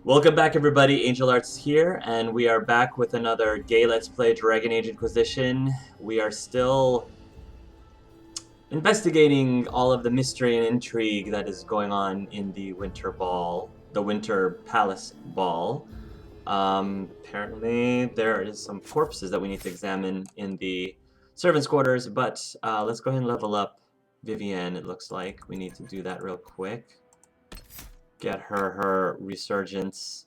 Welcome back, everybody. Angel Arts here, and we are back with another gay Let's Play Dragon Age Inquisition. We are still investigating all of the mystery and intrigue that is going on in the Winter Ball, the Winter Palace Ball. Apparently there is some corpses that we need to examine in the servants' quarters, but let's go ahead and level up Vivienne, it looks like. We need to do that real quick. Get her resurgence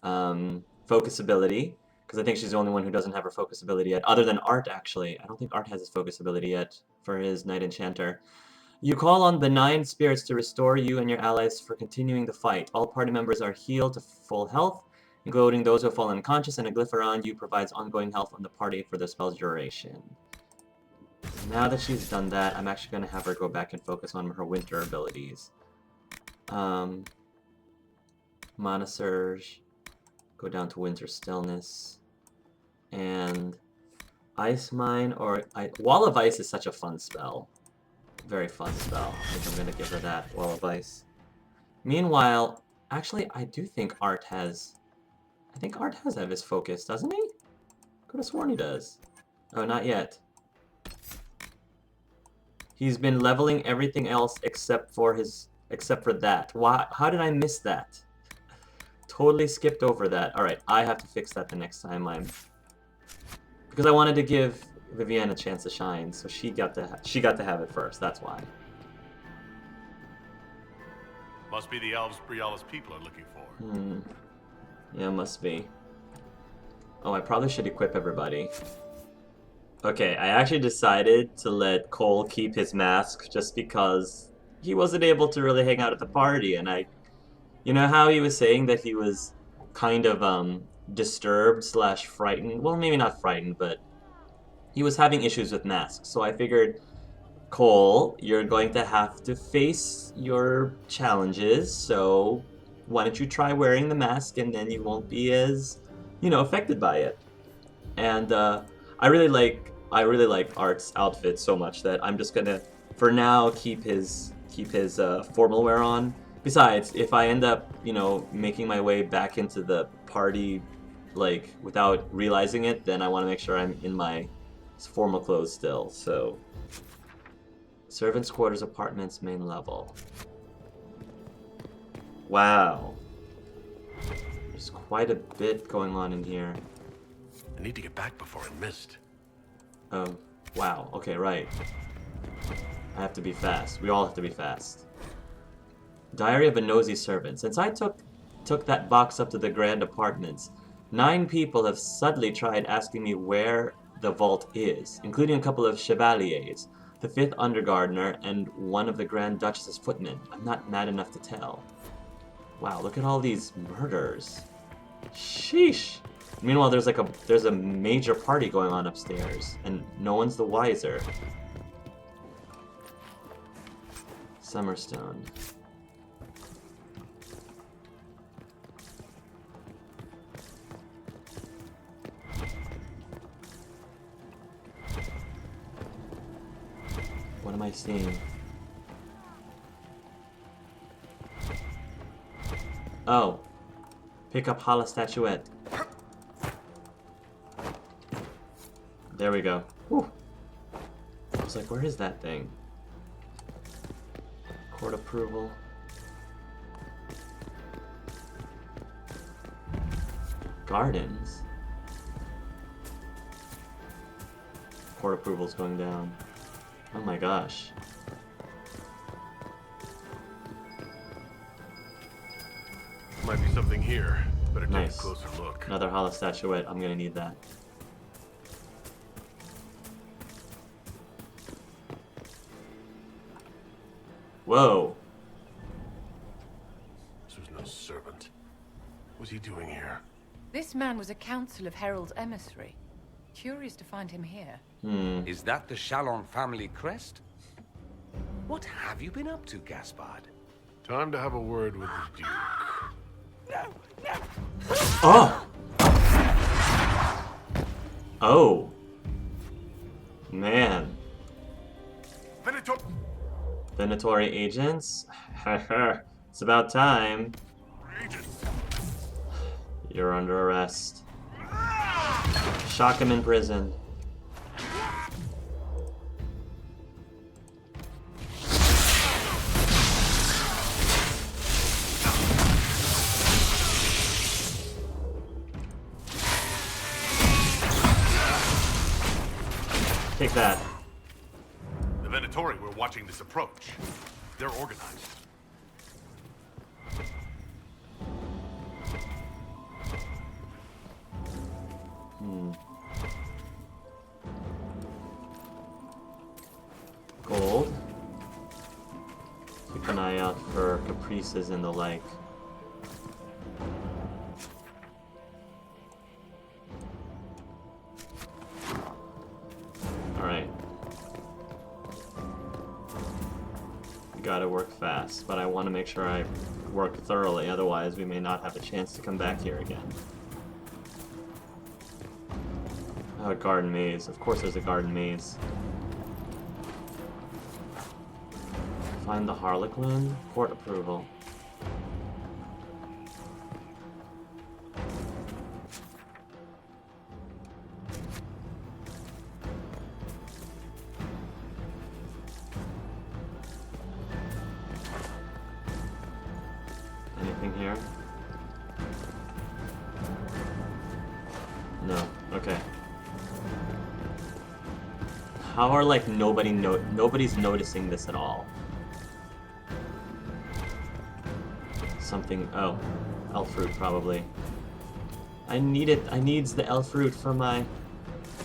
focus ability, because I think she's the only one who doesn't have her focus ability yet, other than Art, actually. I don't think Art has his focus ability yet for his Knight Enchanter. You call on the 9 spirits to restore you and your allies for continuing the fight. All party members are healed to full health, including those who have fallen unconscious, and a glyph around you provides ongoing health on the party for the spell's duration. Now that she's done that, I'm actually going to have her go back and focus on her winter abilities. Mana Surge, go down to Winter Stillness, and Ice Mine, or Wall of Ice is such a fun spell. Very fun spell. I think I'm going to give her that, Wall of Ice. Meanwhile, actually, I do think Art has... I think Art has his focus, doesn't he? Could have sworn he does. Oh, not yet. He's been leveling everything else except for that. Why? How did I miss that? Totally skipped over that. Alright, I have to fix that the next time because I wanted to give Vivienne a chance to shine, so she got to have it first, that's why. Must be the elves Briala's people are looking for. Yeah, must be. Oh, I probably should equip everybody. Okay, I actually decided to let Cole keep his mask just because he wasn't able to really hang out at the party, and you know how he was saying that he was kind of disturbed / frightened? Well, maybe not frightened, but he was having issues with masks. So I figured, Cole, you're going to have to face your challenges, so why don't you try wearing the mask and then you won't be as, affected by it. And I really like Art's outfit so much that I'm just gonna, for now, keep his formal wear on. Besides, if I end up, making my way back into the party, without realizing it, then I want to make sure I'm in my formal clothes still, so... Servants' quarters, apartments, main level. Wow. There's quite a bit going on in here. I need to get back before I missed. Oh, wow. Okay, right. I have to be fast. We all have to be fast. Diary of a Nosy Servant. Since I took that box up to the Grand Apartments, 9 people have subtly tried asking me where the vault is, including a couple of chevaliers, the 5th Undergardener, and one of the Grand Duchess's footmen. I'm not mad enough to tell. Wow, look at all these murders. Sheesh. Meanwhile, there's a major party going on upstairs, and no one's the wiser. Summerstone. What am I seeing? Oh. Pick up Hala Statuette. There we go. Whew. I was like, where is that thing? Court approval. Gardens. Court approval's going down. Oh my gosh. Might be something here. Better take Nice. a closer look. Another Hala Statuette. I'm gonna need that. Whoa. This was no servant. What was he doing here? This man was a council of Herald's emissary. Curious to find him here. Is that the Chalon family crest? What have you been up to, Gaspard? Time to have a word with the Duke. Oh! Oh. Man. Venatory agents? It's about time. You're under arrest. Shock him in prison. Take that. The Venatori were watching this approach. They're organized. Gold. Keep an eye out for caprices and the like. Alright. We gotta work fast, but I want to make sure I work thoroughly, otherwise we may not have a chance to come back here again. Oh, a garden maze. Of course there's a garden maze. Find the Harlequin. Court approval. Anything here? No. Okay. How are like nobody's noticing this at all? Something. Oh, elf fruit probably. I need it. I needs the elf fruit for my.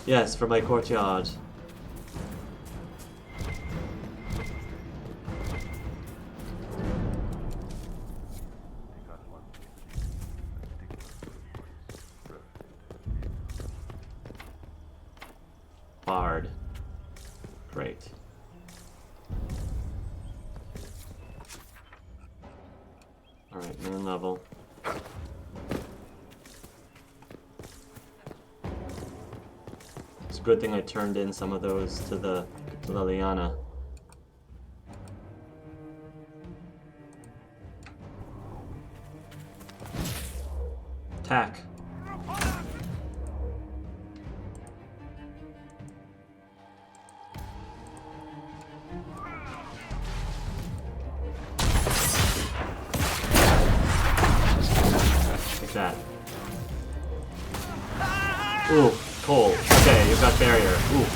Yes, for my courtyard. Bard. Great. Alright, main level. It's a good thing I turned in some of those to the Liana. Attack. That. Ooh, cold. Okay, you've got barrier. Ooh.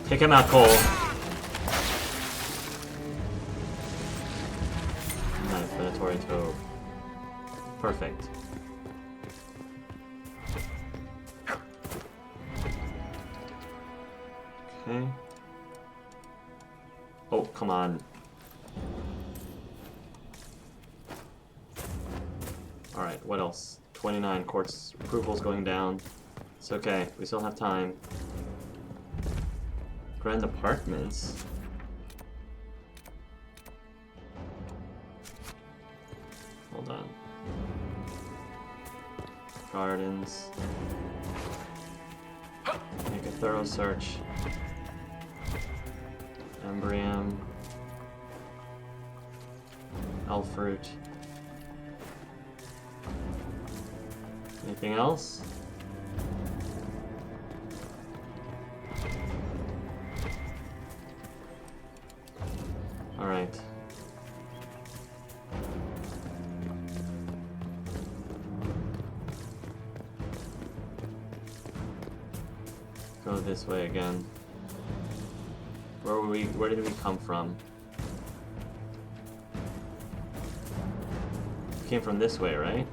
Take him out, Cole. Nice, Venatori Toad. Perfect. Okay. Oh, come on. Alright, what else? 29 courts approvals going down. It's okay, we still have time. Grand apartments. Hold on. Gardens. Make a thorough search. Embrium. Elf fruit. Anything else? Alright. Go this way again. Where did we come from? We came from this way, right?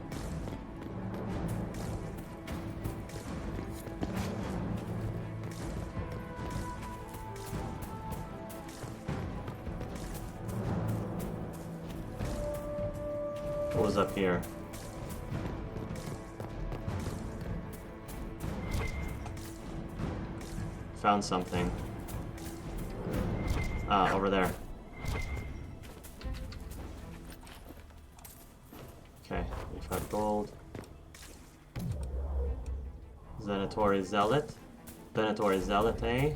What was up here? Found something. Ah, over there. Okay, 25 gold. Venatori Zealot. Venatori Zealot, eh?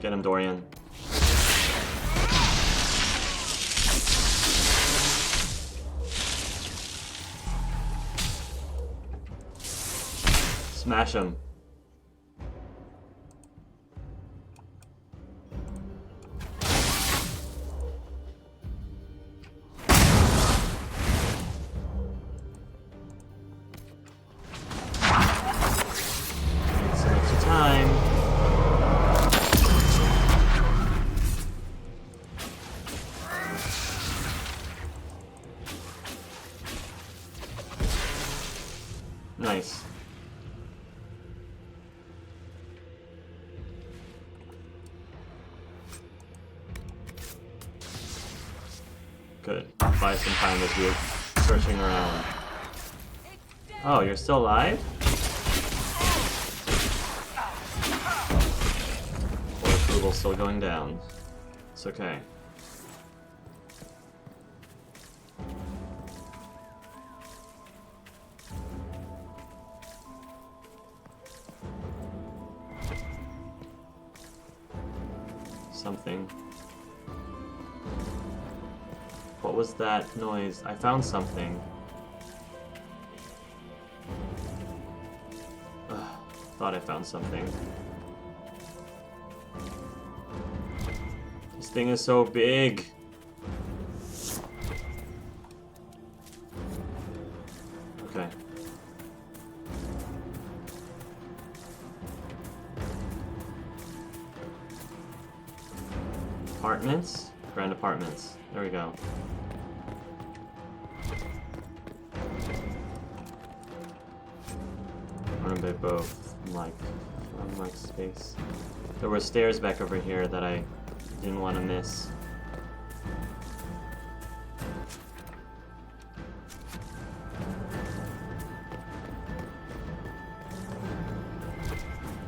Get him, Dorian. Smash him. Need some extra time. Nice. Good. Buy some time as you're searching around. Oh, you're still alive? Or approval still going down. It's okay. Something. What was that noise? I found something. Ugh, thought I found something. This thing is so big. Okay. Apartments? Grand apartments. There we go. Run by both. Unlike space. There were stairs back over here that I didn't want to miss.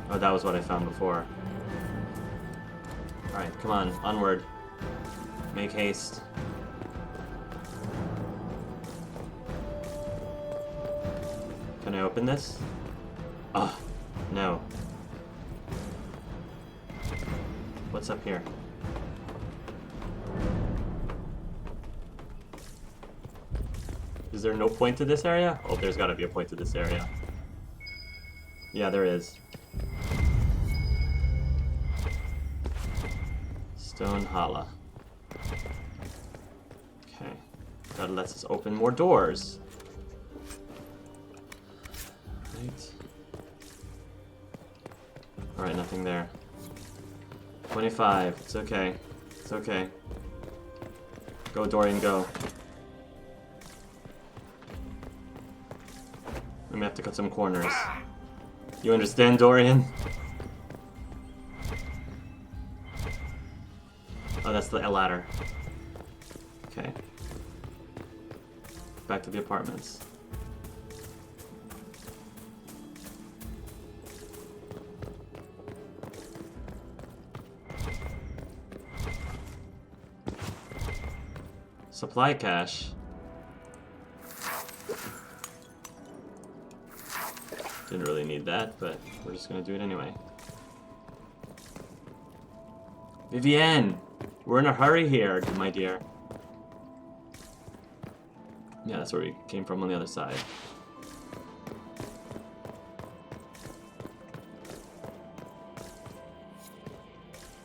Oh, that was what I found before. Alright, come on, onward. Make haste. Can I open this? Ah, no. What's up here? Is there no point to this area? Oh, there's gotta be a point to this area. Yeah, there is. Stone Hala. Okay. That lets us open more doors. Right. Alright, nothing there. 25. It's okay. It's okay. Go, Dorian, go. We may have to cut some corners. You understand, Dorian? Oh, that's the ladder. Okay. Back to the apartments. Supply cache. Didn't really need that, but we're just gonna do it anyway. Vivienne! We're in a hurry here, my dear. Yeah, that's where we came from on the other side.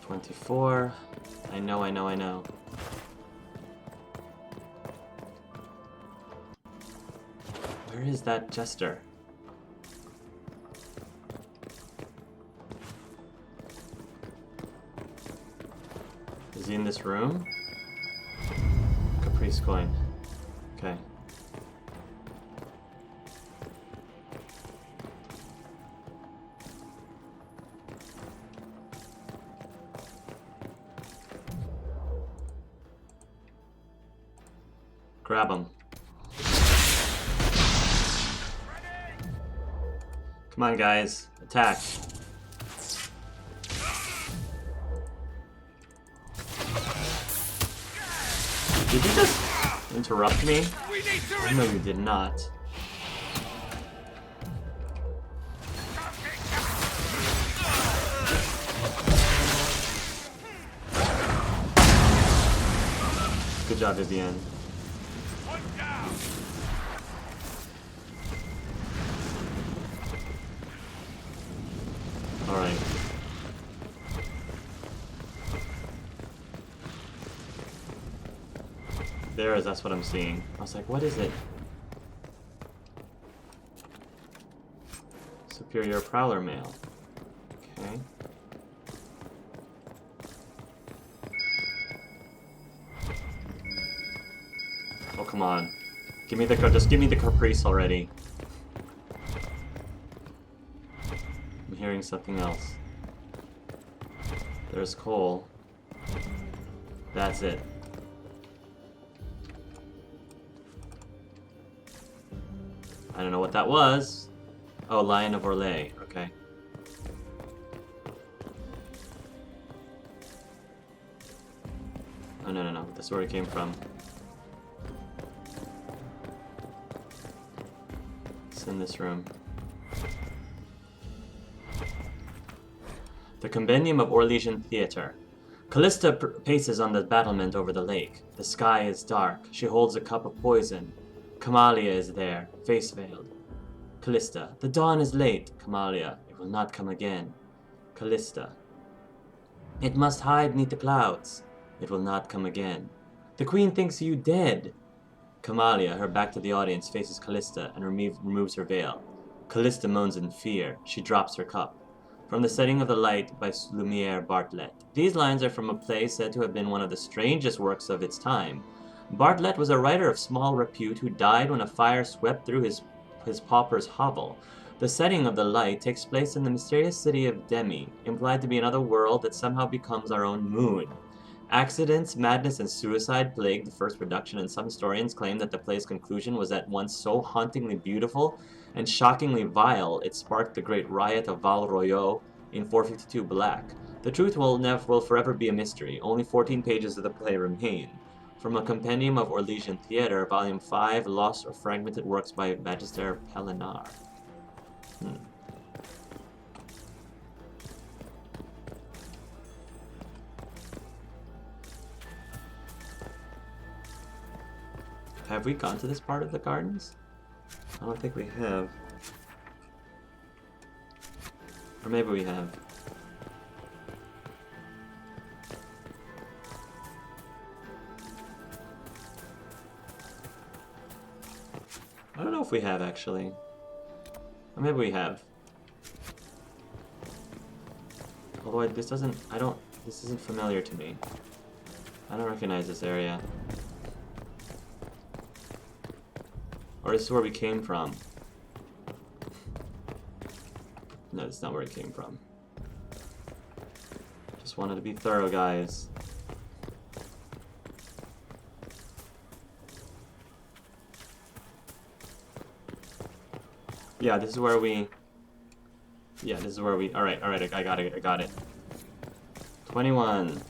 $24. I know. Where is that jester? Is he in this room? Caprice coin. Okay. Grab him. Come on, guys. Attack. Did you just interrupt me? No, you did not. Good job, Vivienne. Alright. That's what I'm seeing. I was like, what is it? Superior Prowler Mail. Okay. Oh, come on. Give me the just give me the Caprice already. I'm hearing something else. There's Cole. That's it. I don't know what that was. Oh, Lion of Orlais. Okay. Oh, no. That's where it came from. It's in this room. The Compendium of Orlesian Theater. Callista paces on the battlement over the lake. The sky is dark. She holds a cup of poison. Camalia is there, face veiled. Callista. The dawn is late. Camalia. It will not come again. Callista. It must hide neath the clouds. It will not come again. The queen thinks you dead. Camalia, her back to the audience, faces Callista and removes her veil. Callista moans in fear. She drops her cup. From the Setting of the Light by Lumiere Bartlett. These lines are from a play said to have been one of the strangest works of its time. Bartlett was a writer of small repute who died when a fire swept through his pauper's hovel. The Setting of the Light takes place in the mysterious city of Demi, implied to be another world that somehow becomes our own moon. Accidents, madness, and suicide plagued the first production, and some historians claim that the play's conclusion was at once so hauntingly beautiful and shockingly vile it sparked the great riot of Val Royeaux in 452 Black. The truth will forever be a mystery. Only 14 pages of the play remain. From a Compendium of Orlesian Theater, Volume 5, Lost or Fragmented Works by Magister Pellinar. Have we gone to this part of the gardens? I don't think we have. Or maybe we have. I don't know if we have, actually. Or maybe we have. Although this isn't familiar to me. I don't recognize this area. Or this is where we came from. No, that's not where it came from. Just wanted to be thorough, guys. Yeah, this is where we... Yeah, this is where we... Alright, I got it. 21.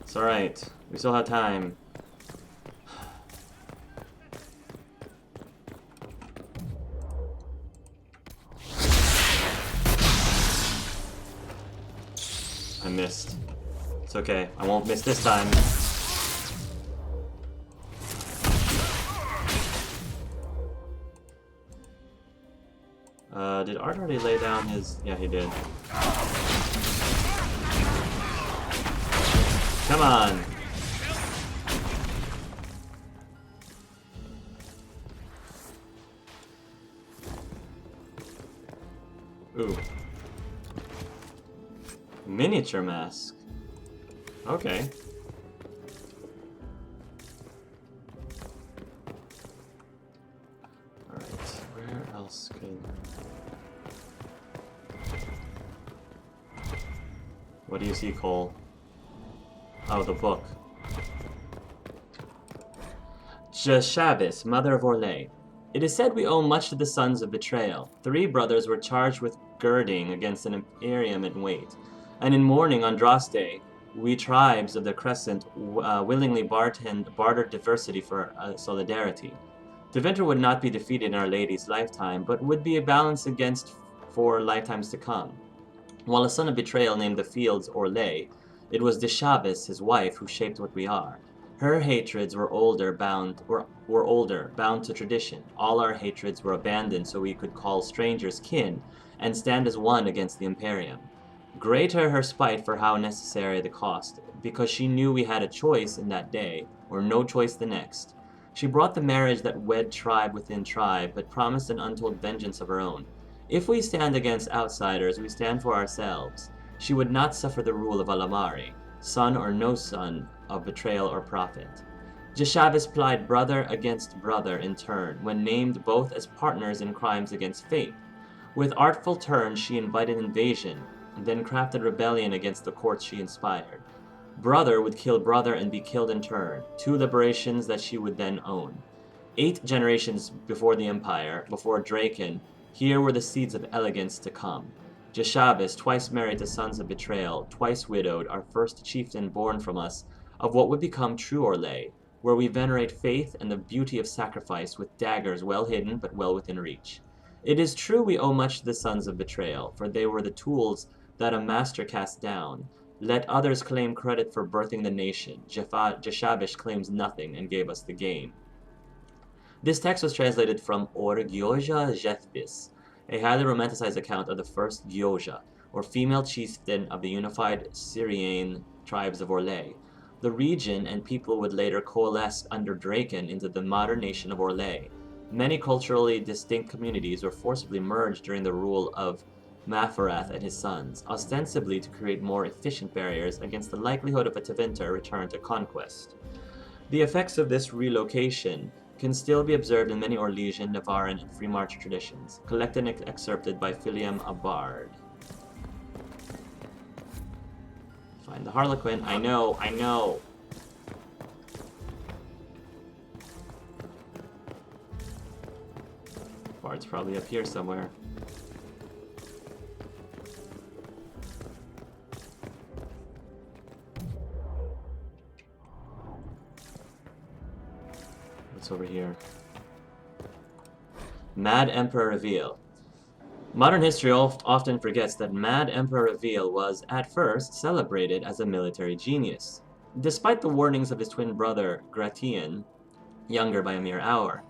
It's alright. We still have time. I missed. It's okay. I won't miss this time. Did Art already lay down his... Yeah, he did. Come on! Ooh. Miniature mask. Okay. Alright, where else could... What do you see, Cole? Oh, the book. Jashavis, mother of Orlais. It is said we owe much to the sons of betrayal. 3 brothers were charged with girding against an imperium in wait, and in mourning on Dross Day, We tribes of the Crescent willingly bartered diversity for solidarity. Tevinter would not be defeated in Our Lady's lifetime, but would be a balance against for lifetimes to come. While a son of betrayal named the Fields Orlais, it was Deshavis, his wife, who shaped what we are. Her hatreds were older, bound to tradition. All our hatreds were abandoned so we could call strangers kin, and stand as one against the Imperium. Greater her spite for how necessary the cost, because she knew we had a choice in that day, or no choice the next. She brought the marriage that wed tribe within tribe, but promised an untold vengeance of her own. If we stand against outsiders, we stand for ourselves. She would not suffer the rule of Alamari, son or no son of betrayal or profit. Jeshavis plied brother against brother in turn, when named both as partners in crimes against faith. With artful turns she invited invasion, and then crafted rebellion against the courts she inspired. Brother would kill brother and be killed in turn, 2 liberations that she would then own. 8 generations before the Empire, before Draken, here were the seeds of elegance to come. Jeshavis, twice married to sons of betrayal, twice widowed, our first chieftain born from us, of what would become true Orlais, where we venerate faith and the beauty of sacrifice with daggers well hidden but well within reach. It is true we owe much to the sons of betrayal, for they were the tools that a master cast down. Let others claim credit for birthing the nation. Jeshavish claims nothing and gave us the game. This text was translated from Or Gyoja Jethbis, a highly romanticized account of the first Gyoja, or female chieftain of the unified Syrian tribes of Orlais. The region and people would later coalesce under Draken into the modern nation of Orlais. Many culturally distinct communities were forcibly merged during the rule of Mafarath and his sons, ostensibly to create more efficient barriers against the likelihood of a Tevinter return to conquest. The effects of this relocation can still be observed in many Orlesian, Navarran, and Free March traditions, collected and excerpted by Philiam Abard. Find the Harlequin. I know! Bard's probably up here somewhere. What's over here? Mad Emperor Reveal. Modern history often forgets that Mad Emperor Reveal was, at first, celebrated as a military genius. Despite the warnings of his twin brother, Gratian, younger by a mere hour,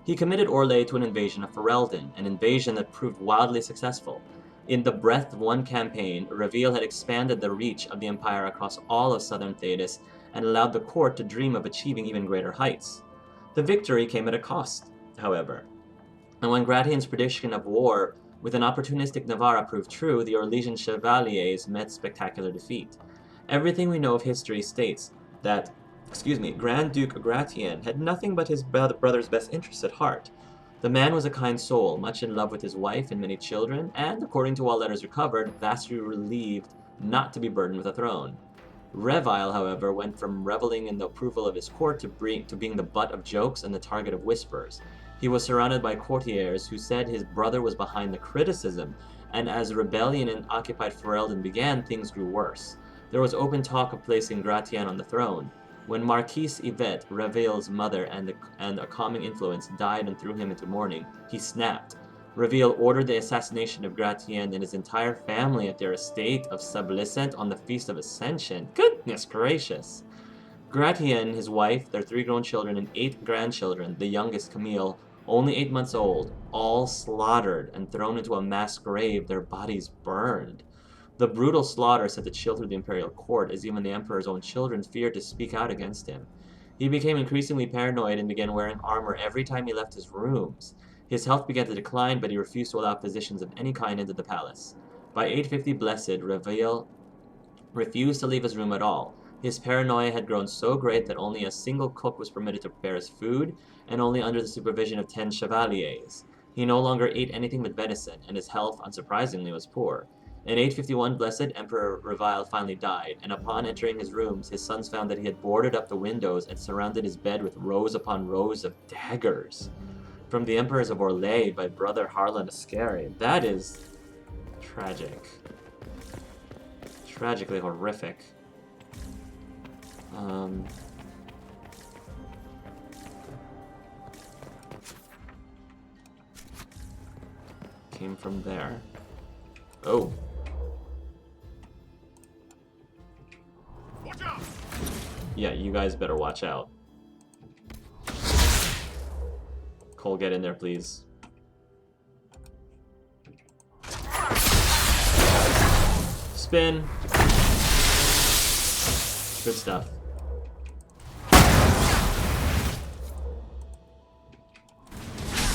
he committed Orlais to an invasion of Ferelden, an invasion that proved wildly successful. In the breadth of one campaign, Reveal had expanded the reach of the Empire across all of southern Thedas and allowed the court to dream of achieving even greater heights. The victory came at a cost, however, and when Gratian's prediction of war with an opportunistic Navarra proved true, the Orlesian Chevaliers met spectacular defeat. Everything we know of history states that, Grand Duke Gratian had nothing but his brother's best interests at heart. The man was a kind soul, much in love with his wife and many children, and, according to all letters recovered, vastly relieved not to be burdened with a throne. Revile, however, went from reveling in the approval of his court to being the butt of jokes and the target of whispers. He was surrounded by courtiers who said his brother was behind the criticism, and as rebellion in occupied Ferelden began, things grew worse. There was open talk of placing Gratian on the throne. When Marquise Yvette, Reveal's mother and a calming influence, died and threw him into mourning, he snapped. Reveal ordered the assassination of Gratian and his entire family at their estate of Sublicent on the Feast of Ascension. Goodness gracious! Gratian, his wife, their 3 grown children, and 8 grandchildren, the youngest Camille, only 8 months old, all slaughtered and thrown into a mass grave, their bodies burned. The brutal slaughter sent a chill through the imperial court, as even the emperor's own children feared to speak out against him. He became increasingly paranoid and began wearing armor every time he left his rooms. His health began to decline, but he refused to allow physicians of any kind into the palace. By 850 Blessed, Reveal refused to leave his room at all. His paranoia had grown so great that only a single cook was permitted to prepare his food, and only under the supervision of 10 chevaliers. He no longer ate anything but venison, and his health, unsurprisingly, was poor. In 851 Blessed, Emperor Revile finally died, and upon entering his rooms, his sons found that he had boarded up the windows and surrounded his bed with rows upon rows of daggers. From the Emperors of Orlais by Brother Harlan Ascari. That is tragic. Tragically horrific. Came from there. Oh. Watch out! Yeah, you guys better watch out. Cole, get in there, please. Spin. Good stuff.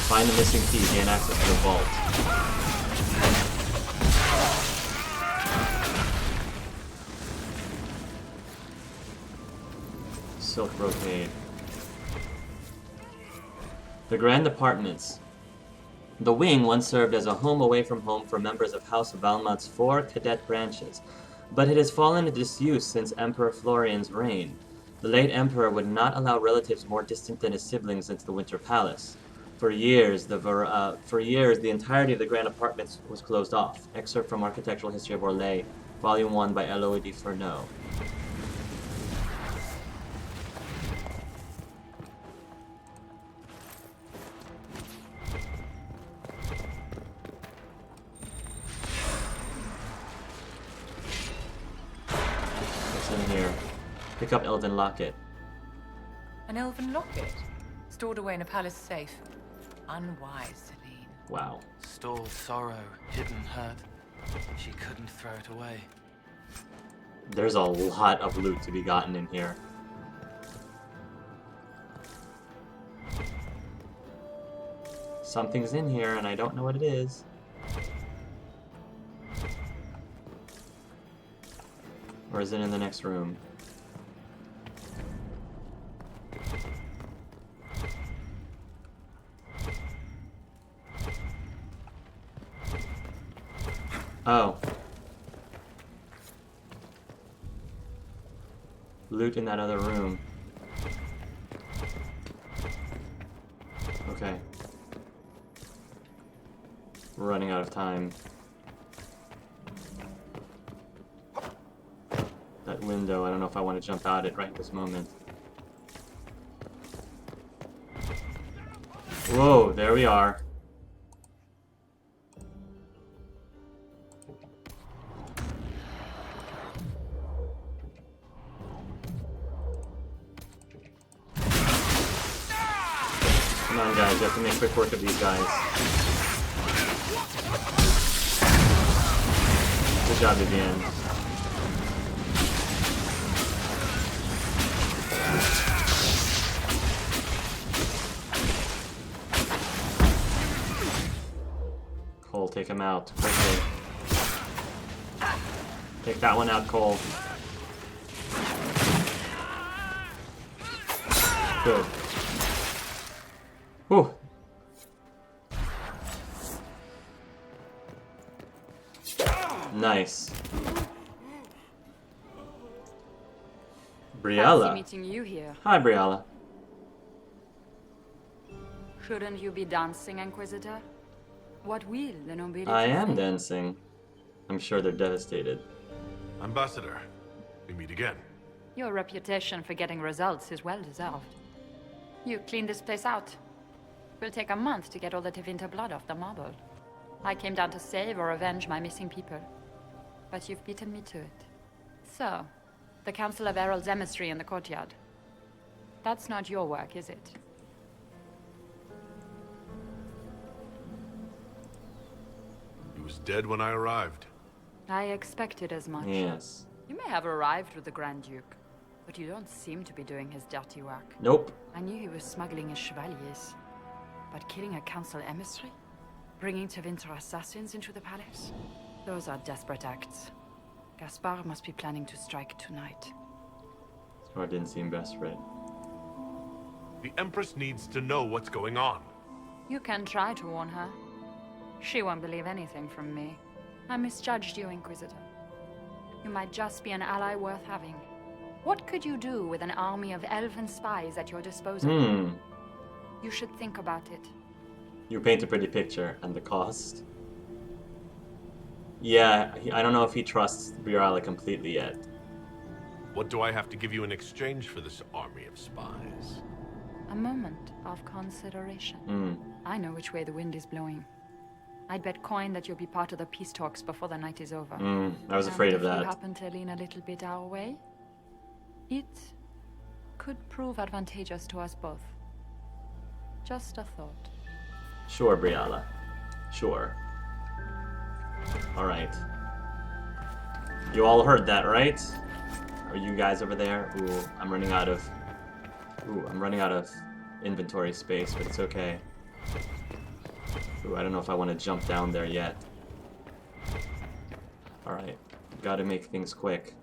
Find the missing key, gain access to the vault. Silk brocade. The Grand Apartments. The wing once served as a home away from home for members of House of Valmont's 4 cadet branches, but it has fallen into disuse since Emperor Florian's reign. The late Emperor would not allow relatives more distant than his siblings into the Winter Palace. For years, the entirety of the Grand Apartments was closed off. Excerpt from Architectural History of Orlais, Volume 1 by Eloy de Fernot. Pick up Elven Locket. An elven locket? Stored away in a palace safe. Unwise, Celine. Wow. Stored sorrow, hidden hurt. She couldn't throw it away. There's a lot of loot to be gotten in here. Something's in here and I don't know what it is. Or is it in the next room? Oh. Loot in that other room. Okay. We're running out of time. That window, I don't know if I want to jump out it right this moment. Whoa, there we are. Come on, guys, you have to make quick work of these guys. Good job, Vivienne. Cole, take him out, quickly. Take that one out, Cole. Good. Whew. Nice. Briella. Fancy meeting you here. Hi, Briella. Shouldn't you be dancing, Inquisitor? What will the nobility I am think? dancing. I'm sure they're devastated. Ambassador, we meet again. Your reputation for getting results is well deserved. You cleaned this place out. Will take a month to get all the Tevinter blood off the marble. I came down to save or avenge my missing people. But you've beaten me to it. So, the Council of Herald's emissary in the courtyard. That's not your work, is it? He was dead when I arrived. I expected as much. Yes. You may have arrived with the Grand Duke, but you don't seem to be doing his dirty work. Nope. I knew he was smuggling his chevaliers. But killing a council emissary? Bringing Tevinter assassins into the palace? Those are desperate acts. Gaspard must be planning to strike tonight. Or didn't seem desperate. The Empress needs to know what's going on. You can try to warn her. She won't believe anything from me. I misjudged you, Inquisitor. You might just be an ally worth having. What could you do with an army of elven spies at your disposal? You should think about it. You paint a pretty picture, and the cost. Yeah, I don't know if he trusts Briella completely yet. What do I have to give you in exchange for this army of spies? A moment of consideration. I know which way the wind is blowing. I'd bet coin that you'll be part of the peace talks before the night is over. I was afraid of If that. you happen to lean a little bit our way, it could prove advantageous to us both. Just a thought. Sure, Briala. Sure. Alright. You all heard that, right? Are you guys over there? Ooh, I'm running out of inventory space, but it's okay. Ooh, I don't know if I want to jump down there yet. Alright. Gotta make things quick.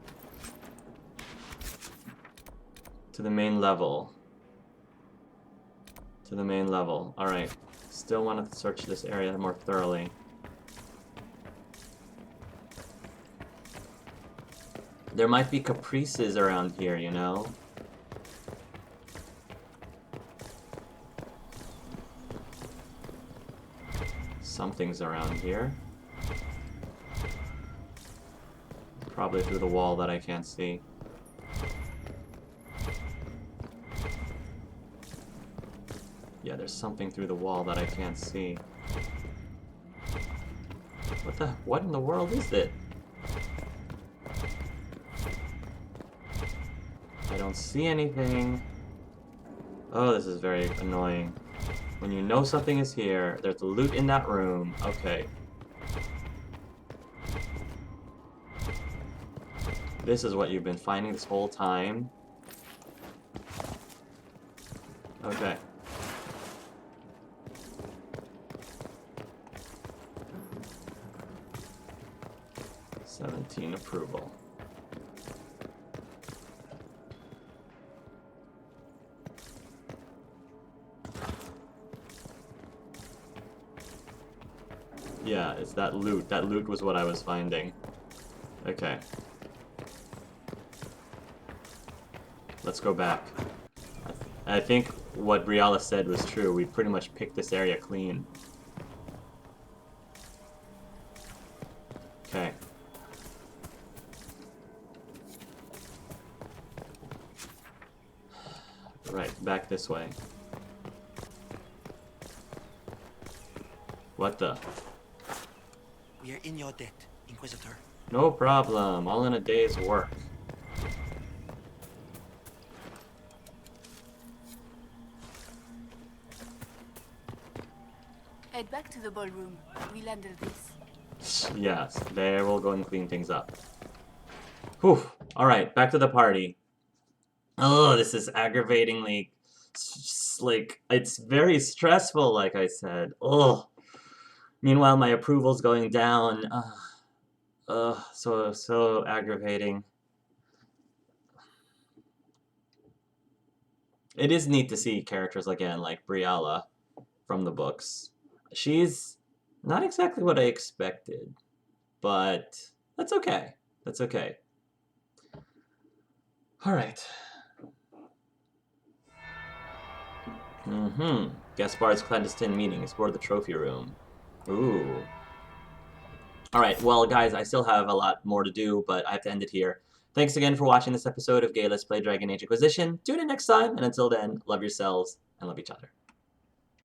To the main level. To the main level. Alright. Still want to search this area more thoroughly. There might be caprices around here, you know? Something's around here. Probably through the wall that I can't see. Yeah, there's something through the wall that I can't see. What in the world is it? I don't see anything. Oh, this is very annoying. When you know something is here, there's loot in that room. Okay. This is what you've been finding this whole time. Okay. "17 approval. Yeah, it's that loot. That loot was what I was finding. Okay. Let's go back. I think what Briala said was true. We pretty much picked this area clean. Okay. Right, back this way. What the? We are in your debt, Inquisitor. No problem. All in a day's work. Head back to the ballroom. We'll handle this. Yes, there we'll go and clean things up. Whew. Alright, back to the party. Oh, this is aggravatingly... like, it's very stressful, like I said. Oh. Meanwhile, my approval's going down. So aggravating. It is neat to see characters again, like Briala from the books. She's not exactly what I expected, but that's okay. That's okay. Alright. Gaspard's clandestine meeting. Explore the trophy room. Ooh. Alright, well guys, I still have a lot more to do, but I have to end it here. Thanks again for watching this episode of Gay Let's Play Dragon Age Inquisition. Tune in next time, and until then, love yourselves and love each other.